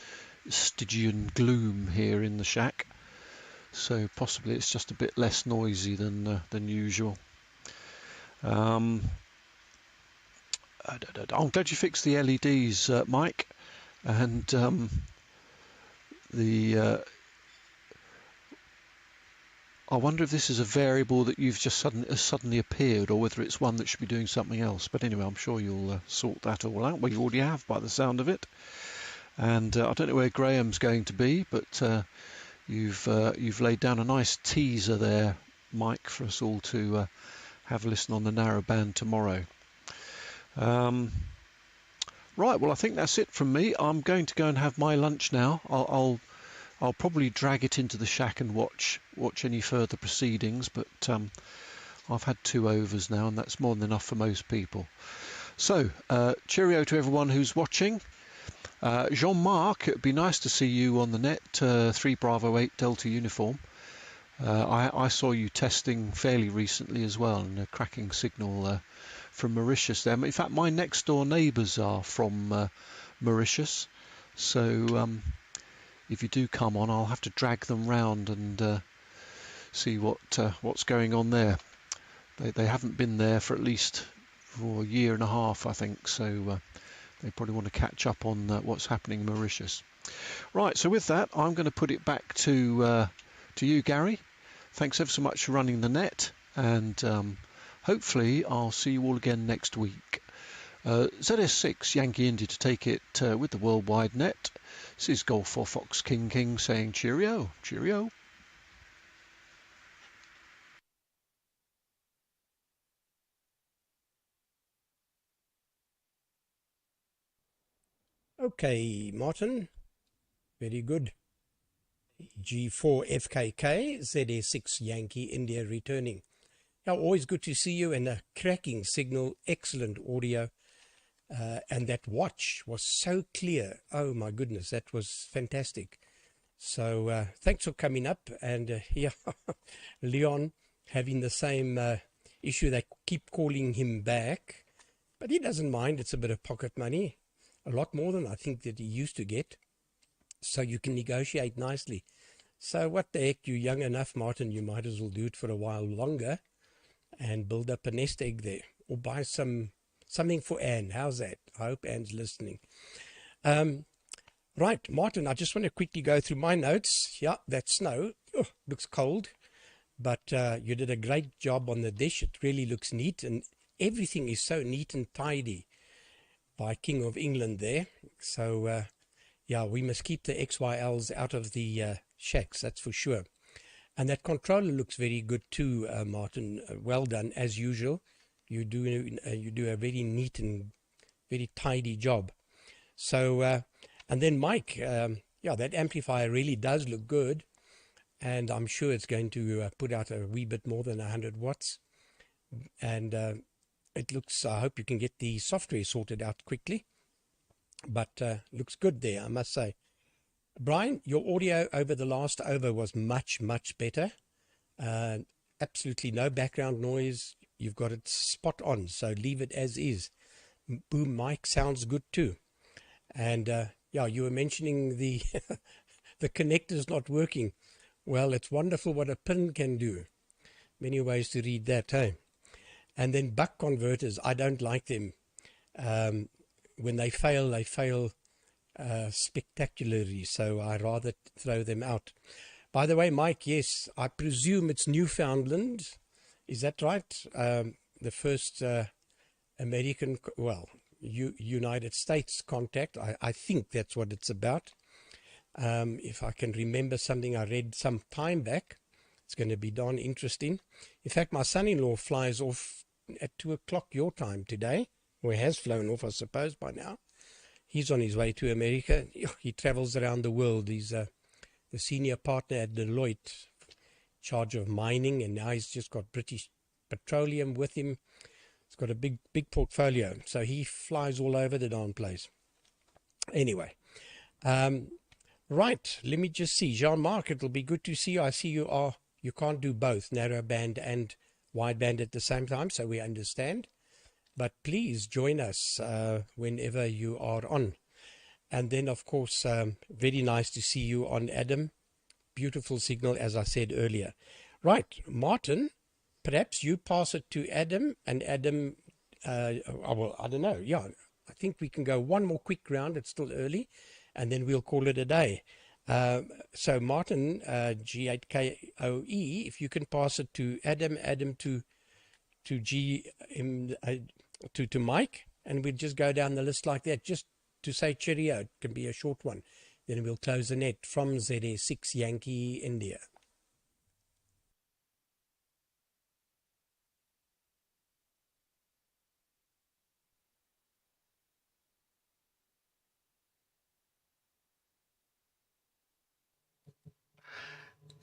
Stygian gloom here in the shack, so possibly it's just a bit less noisy than usual. I'm glad you fixed the LEDs, Mike, and I wonder if this is a variable that you've just suddenly appeared, or whether it's one that should be doing something else. But anyway, I'm sure you'll sort that all out. Well, you already have by the sound of it. And I don't know where Graham's going to be, but you've laid down a nice teaser there, Mike, for us all to have a listen on the narrowband tomorrow. Right, well, I think that's it from me. I'm going to go and have my lunch now. I'll probably drag it into the shack and watch any further proceedings, but I've had 2 overs now, and that's more than enough for most people. So, cheerio to everyone who's watching. Jean-Marc, it'd be nice to see you on the net, 3 Bravo 8 Delta uniform. I saw you testing fairly recently as well, and a cracking signal from Mauritius there. In fact, my next door neighbours are from Mauritius, so if you do come on, I'll have to drag them round and see what's going on there. They haven't been there for at least for a year and a half, I think, so they probably want to catch up on what's happening in Mauritius. Right, so with that, I'm going to put it back to you, Gary. Thanks ever so much for running the net, and hopefully I'll see you all again next week. ZS6 Yankee India to take it with the worldwide net. This is Golf 4 Fox King saying cheerio, cheerio. Okay, Martin. Very good. G4FKK, ZS6 Yankee India returning. Now, always good to see you, and a cracking signal, excellent audio. And that watch was so clear. Oh my goodness, that was fantastic. So thanks for coming up. And yeah, Leon having the same issue. They keep calling him back, but he doesn't mind. It's a bit of pocket money, a lot more than I think that he used to get. So you can negotiate nicely. So what the heck, you're young enough, Martin, you might as well do it for a while longer and build up a nest egg there, or buy something for Anne. How's that? I hope Anne's listening. Right, Martin, I just want to quickly go through my notes. Yeah, that snow looks cold, but you did a great job on the dish. It really looks neat, and everything is so neat and tidy by King of England there. So, yeah, we must keep the XYLs out of the shacks, that's for sure. And that controller looks very good too, Martin. Well done, as usual. You do a very neat and very tidy job. So, and then Mike, yeah, that amplifier really does look good, and I'm sure it's going to put out a wee bit more than 100 watts. And it looks, I hope you can get the software sorted out quickly, but looks good there, I must say. Brian, your audio over the last over was much, much better. Absolutely no background noise. You've got it spot on, so leave it as is. Boom mic sounds good too. And yeah, you were mentioning the the connector's not working. Well, it's wonderful what a pin can do. Many ways to read that, hey? And then buck converters, I don't like them. When they fail spectacularly, so I rather throw them out. By the way, Mike, yes, I presume it's Newfoundland. Is that right? The first American, well, United States contact. I think that's what it's about. If I can remember something I read some time back, it's going to be darn interesting. In fact, my son-in-law flies off at 2 o'clock your time today, or has flown off, I suppose, by now. He's on his way to America. He travels around the world. He's the senior partner at Deloitte, charge of mining, and now he's just got British Petroleum with him. He's got a big portfolio, so he flies all over the darn place. Anyway, right, let me just see. Jean-Marc, it'll be good to see you. I see you can't do both narrowband and wideband at the same time, so we understand. But please join us whenever you are on. And then, of course, very nice to see you on, Adam. Beautiful signal, as I said earlier. Right, Martin, perhaps you pass it to Adam, and Adam, well, I don't know. Yeah, I think we can go one more quick round. It's still early, and then we'll call it a day. So Martin, G8KOE, if you can pass it to Adam to Mike, and we'll just go down the list like that, just to say cheerio. It can be a short one. Then we'll close the net from ZA6 Yankee India.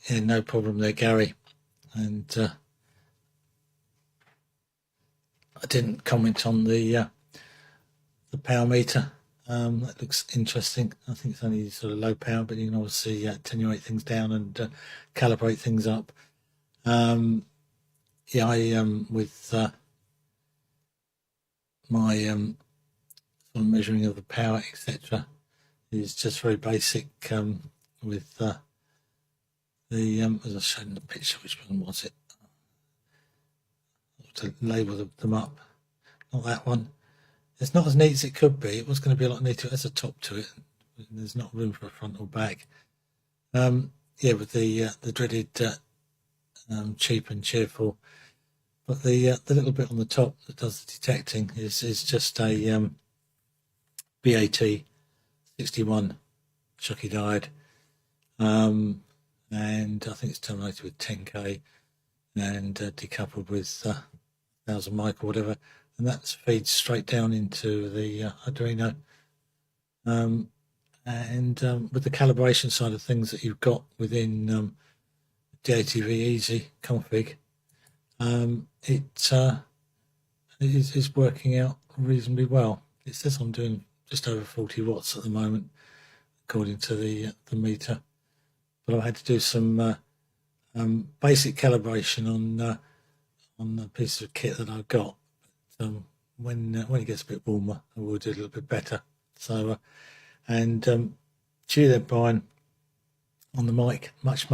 Yeah, no problem there, Gary. And I didn't comment on the power meter. That looks interesting. I think it's only sort of low power, but you can obviously attenuate things down and calibrate things up. Yeah, I with my sort of measuring of the power, etc., is just very basic. With the as I showed in the picture, which one was it? To label them up, not that one. It's not as neat as it could be. It was going to be a lot neater. There's a top to it. There's not room for a front or back. Yeah, with the dreaded cheap and cheerful. But the little bit on the top that does the detecting is just a BAT 61 Chucky diode, and I think it's terminated with 10k and decoupled with 1000 mic or whatever, and that feeds straight down into the Arduino. And with the calibration side of things that you've got within DATV Easy config, it is working out reasonably well. It says I'm doing just over 40 watts at the moment, according to the meter. But I had to do some basic calibration on the piece of kit that I've got. When it gets a bit warmer, I will do a little bit better. So, and cheer there, Brian, on the mic, much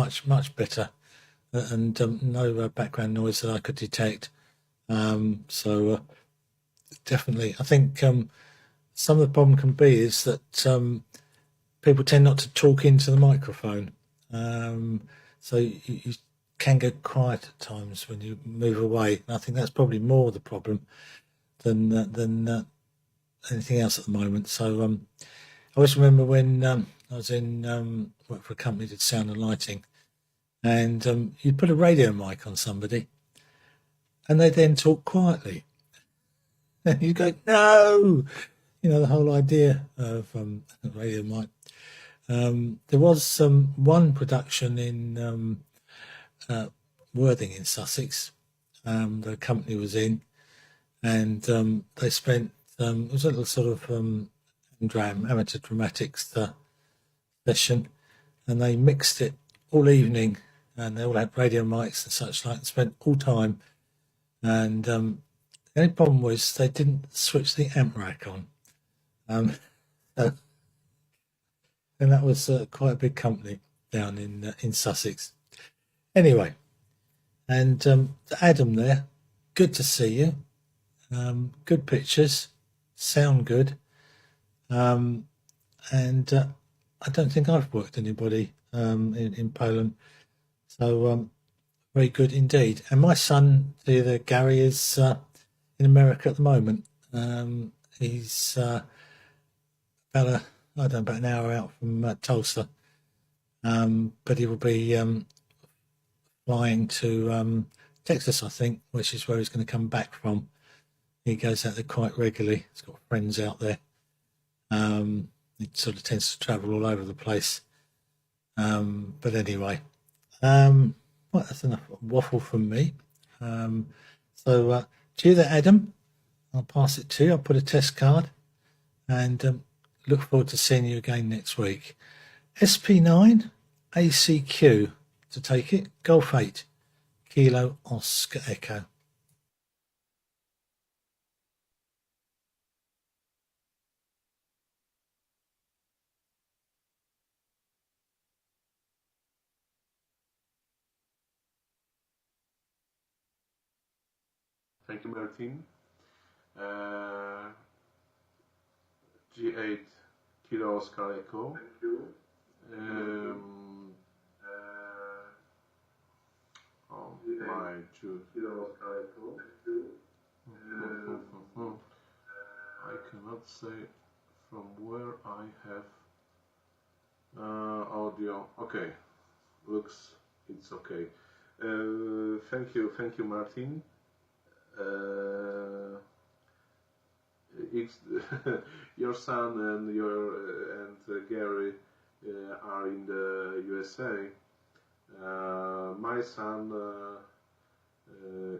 better, and no background noise that I could detect. So definitely, I think some of the problem can be is that people tend not to talk into the microphone. So you can go quiet at times when you move away. And I think that's probably more the problem than anything else at the moment. So I always remember when I was in work for a company that did sound and lighting, and you'd put a radio mic on somebody, and they then talk quietly, and you go, no, you know, the whole idea of a radio mic. There was one production in Worthing in Sussex. The company was in, and they spent it was a little sort of amateur dramatics session, and they mixed it all evening, and they all had radio mics and such like, and spent all time. And the only problem was they didn't switch the amp rack on, so, and that was quite a big company down in Sussex. Anyway, and Adam there, good to see you. Good pictures, sound good, and I don't think I've worked anybody in Poland, so very good indeed. And my son, Gary, is in America at the moment. He's about an hour out from Tulsa, but he will be flying to Texas, I think, which is where he's going to come back from. He goes out there quite regularly. He's got friends out there. He sort of tends to travel all over the place. But anyway, well, that's enough waffle from me. So to you there, Adam, I'll pass it to you. I'll put a test card, and look forward to seeing you again next week. SP9 ACQ to take it. Golf 8 Kilo Oscar Echo. Thank you, Martin. G8 Kilo Oscar Echo. Thank you. Oh my Jude. Kilo Oscar Echo. Thank you. I cannot say from where I have audio. Okay, looks it's okay. Thank you, Martin. Your son and Gary are in the USA. My son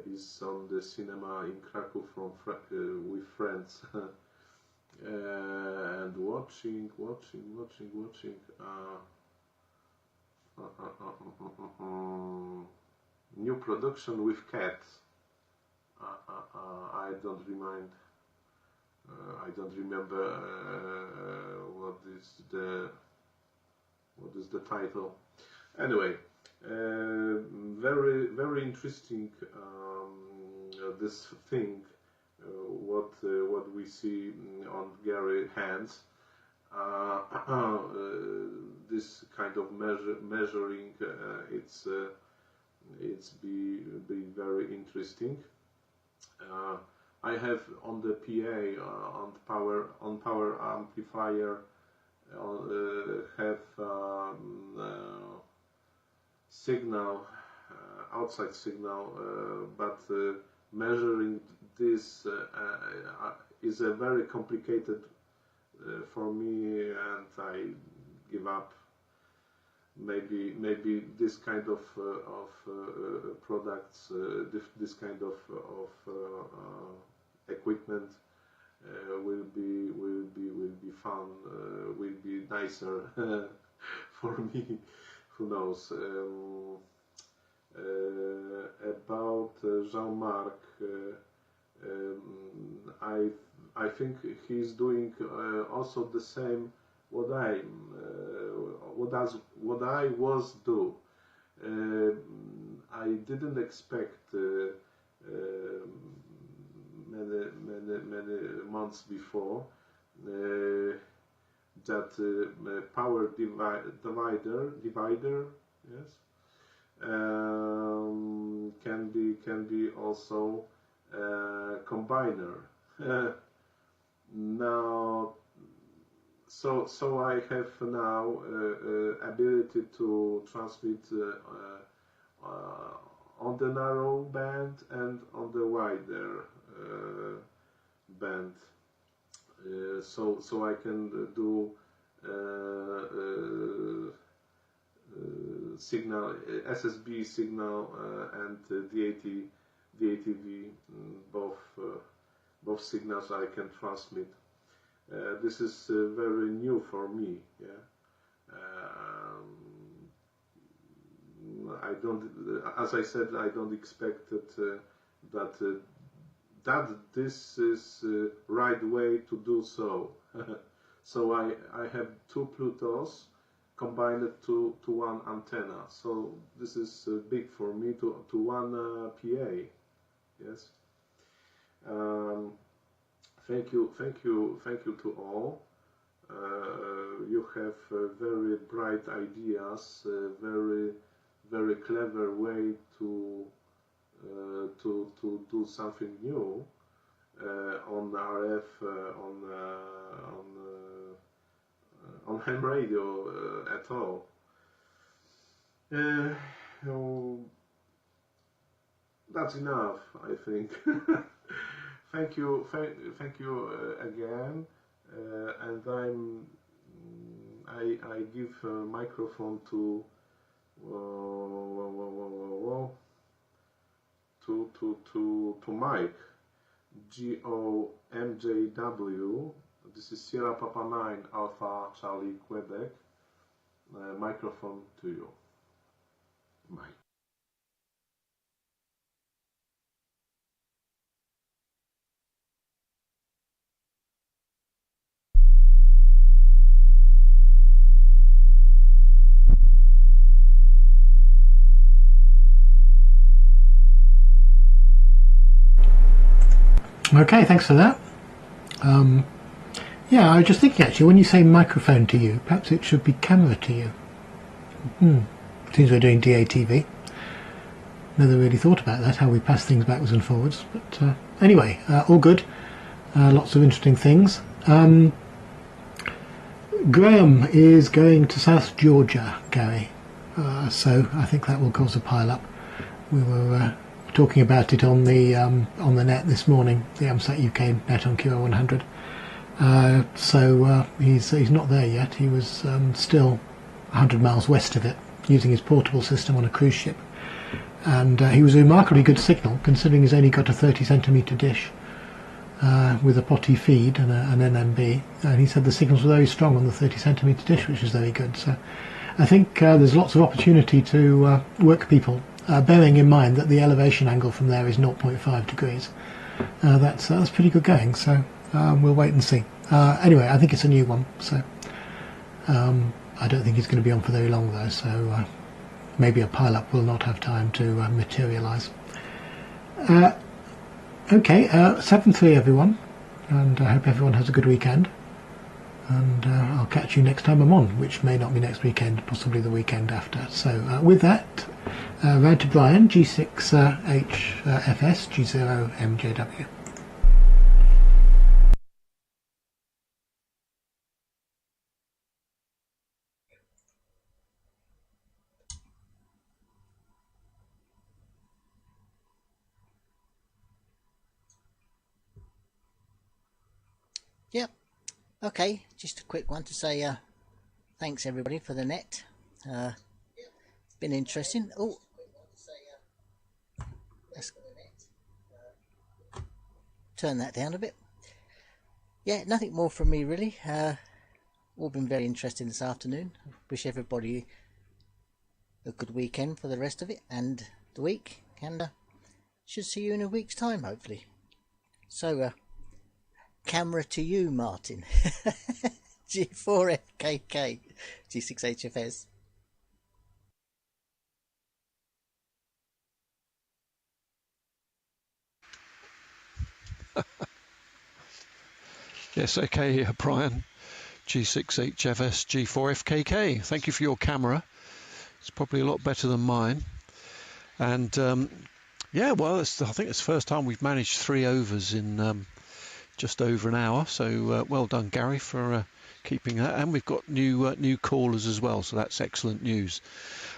is on the cinema in Krakow with friends and watching new production with cats. I don't remember what is the title. Anyway, very interesting this thing. What we see on Gary's hands. This kind of measuring. It's be very interesting. I have on the PA on power amplifier have signal outside signal, but measuring this is a very complicated for me, and I give up. Maybe this kind of products, this kind of equipment will be fun, will be nicer for me. Who knows? About Jean-Marc, I think he's doing also the same what I was do. I didn't expect many months before that power divider, yes, can be also combiner. Now, so I have now ability to transmit on the narrow band and on the wider band. So I can do signal, SSB signal and DATV, both both signals I can transmit. This is very new for me. Yeah, I don't, as I said, I don't expect that this is right way to do so. So I have two Plutos combined to one antenna. So this is big for me to one PA. Yes. Thank you to all. You have very bright ideas, very clever way to do something new on RF, on ham radio at all. That's enough, I think. Thank you again, and I give a microphone to Mike, GO-100. This is Sierra Papa 9 Alpha Charlie Quebec. Microphone to you, Mike. Okay, thanks for that. Yeah, I was just thinking actually, when you say microphone to you, perhaps it should be camera to you. Seems we're doing DATV. Never really thought about that, how we pass things backwards and forwards. But anyway, all good. Lots of interesting things. Graham is going to South Georgia, Gary. So I think that will cause a pile-up. We were talking about it on the net this morning, the AMSAT UK net on QO-100. So he's not there yet. He was still 100 miles west of it, using his portable system on a cruise ship. And he was a remarkably good signal, considering he's only got a 30 centimetre dish with a potty feed and an NMB. And he said the signals were very strong on the 30 centimetre dish, which is very good. So I think there's lots of opportunity to work people, bearing in mind that the elevation angle from there is 0.5 degrees. That's pretty good going, so we'll wait and see. Anyway, I think it's a new one, so I don't think it's going to be on for very long though, so maybe a pile-up will not have time to materialise. Okay, 7-3 everyone, and I hope everyone has a good weekend, and I'll catch you next time I'm on, which may not be next weekend, possibly the weekend after. So with that, round to Brian, G6HFS, G0MJW. Yep. Okay, just a quick one to say thanks everybody for the net. It's been interesting. Oh, let's turn that down a bit. Yeah, nothing more from me really. All been very interesting this afternoon. Wish everybody a good weekend for the rest of it and the week, and should see you in a week's time hopefully. So camera to you, Martin. G4FKK, G6HFS. Yes, okay, Brian. G6HFS, G4FKK. Thank you for your camera. It's probably a lot better than mine. And yeah, well, I think it's the first time we've managed 3 overs in just over an hour. So well done, Gary, for keeping that. And we've got new callers as well, so that's excellent news.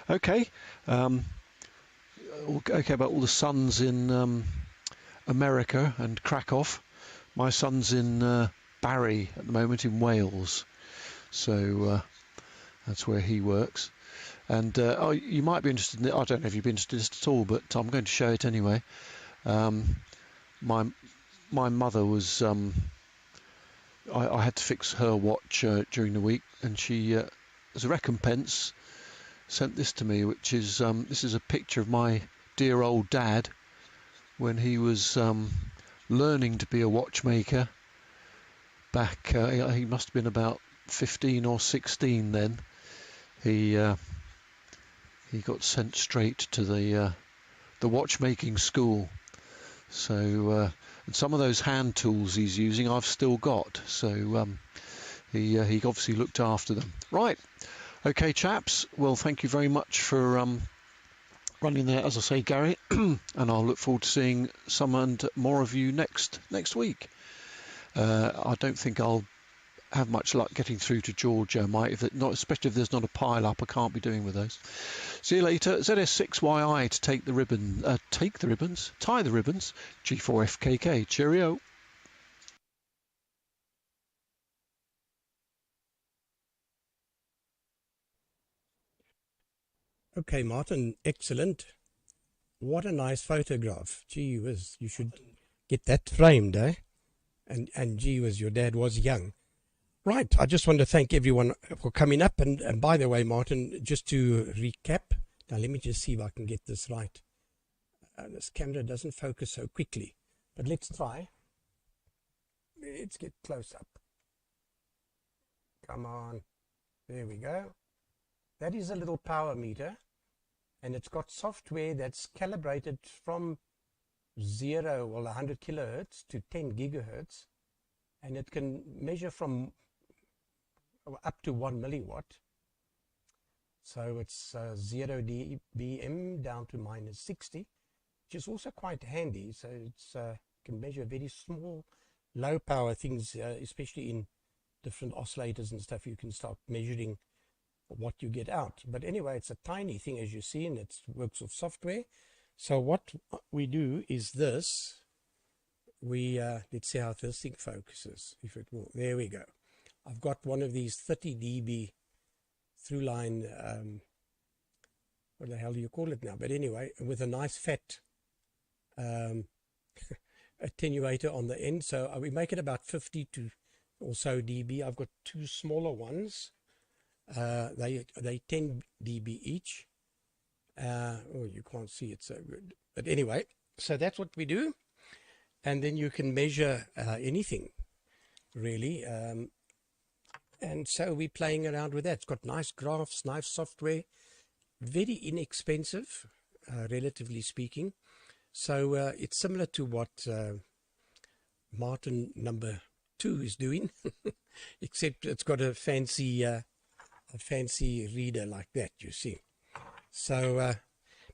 Okay, okay, about all the suns in America and Krakow. My son's in Barry at the moment in Wales, so that's where he works. And oh, you might be interested in it. I don't know if you'd be interested in this at all, but I'm going to show it anyway. My my mother was, I had to fix her watch during the week, and she, as a recompense, sent this to me, which is, this is a picture of my dear old dad when he was learning to be a watchmaker back, he must have been about 15 or 16 then. He got sent straight to the watchmaking school. So and some of those hand tools he's using I've still got. So he obviously looked after them. Right. Okay, chaps. Well, thank you very much for running there, as I say, Gary. And I'll look forward to seeing some and more of you next week. I don't think I'll have much luck getting through to Georgia, especially if there's not a pile up. I can't be doing with those. See you later. ZS6YI to tie the ribbons. G4FKK. Cheerio. Okay, Martin, excellent. What a nice photograph. Gee whiz, you should get that framed, eh? And gee whiz, your dad was young. Right, I just want to thank everyone for coming up. And by the way, Martin, just to recap, now let me just see if I can get this right. This camera doesn't focus so quickly, but let's try. Let's get close up. Come on. There we go. That is a little power meter, and it's got software that's calibrated from 100 kilohertz to 10 gigahertz, and it can measure from up to 1 milliwatt. So it's 0 dBm down to minus 60, which is also quite handy. So it's can measure very small, low power things, especially in different oscillators and stuff. You can start measuring what you get out. But anyway, it's a tiny thing, as you see, and it works with software. So what we do is this. We let's see how this thing focuses. If it will, there we go. I've got one of these 30 dB through line, what the hell do you call it now? But anyway, with a nice fat attenuator on the end. So we make it about 50 to or so dB. I've got two smaller ones. They 10 dB each. Oh, you can't see it so good. But anyway, so that's what we do. And then you can measure anything, really. And so we're playing around with that. It's got nice graphs, nice software, very inexpensive, relatively speaking. So it's similar to what Martin number 2 is doing, except it's got a fancy reader like that, you see. So,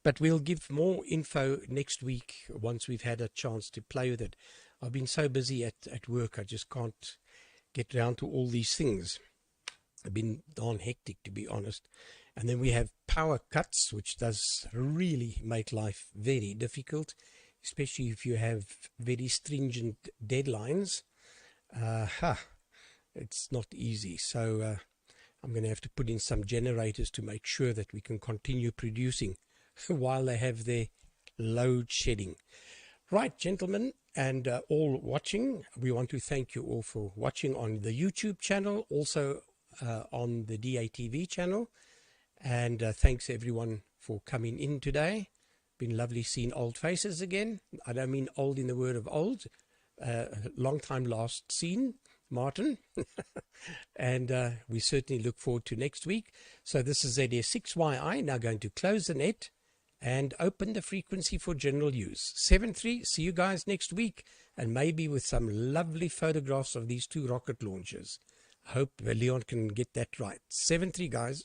but we'll give more info next week once we've had a chance to play with it. I've been so busy at work, I just can't get around to all these things. I've been darn hectic, to be honest. And then we have power cuts, which does really make life very difficult, especially if you have very stringent deadlines. It's not easy. So I'm going to have to put in some generators to make sure that we can continue producing while they have their load shedding. Right, gentlemen, and all watching, we want to thank you all for watching on the YouTube channel, also on the DATV channel. And thanks everyone for coming in today. Been lovely seeing old faces again. I don't mean old in the word of old. Long time last seen, Martin. And we certainly look forward to next week. So this is ZS6YI now going to close the net and open the frequency for general use. 7.3, see you guys next week, and maybe with some lovely photographs of these two rocket launchers. I hope Leon can get that right. 7.3, guys.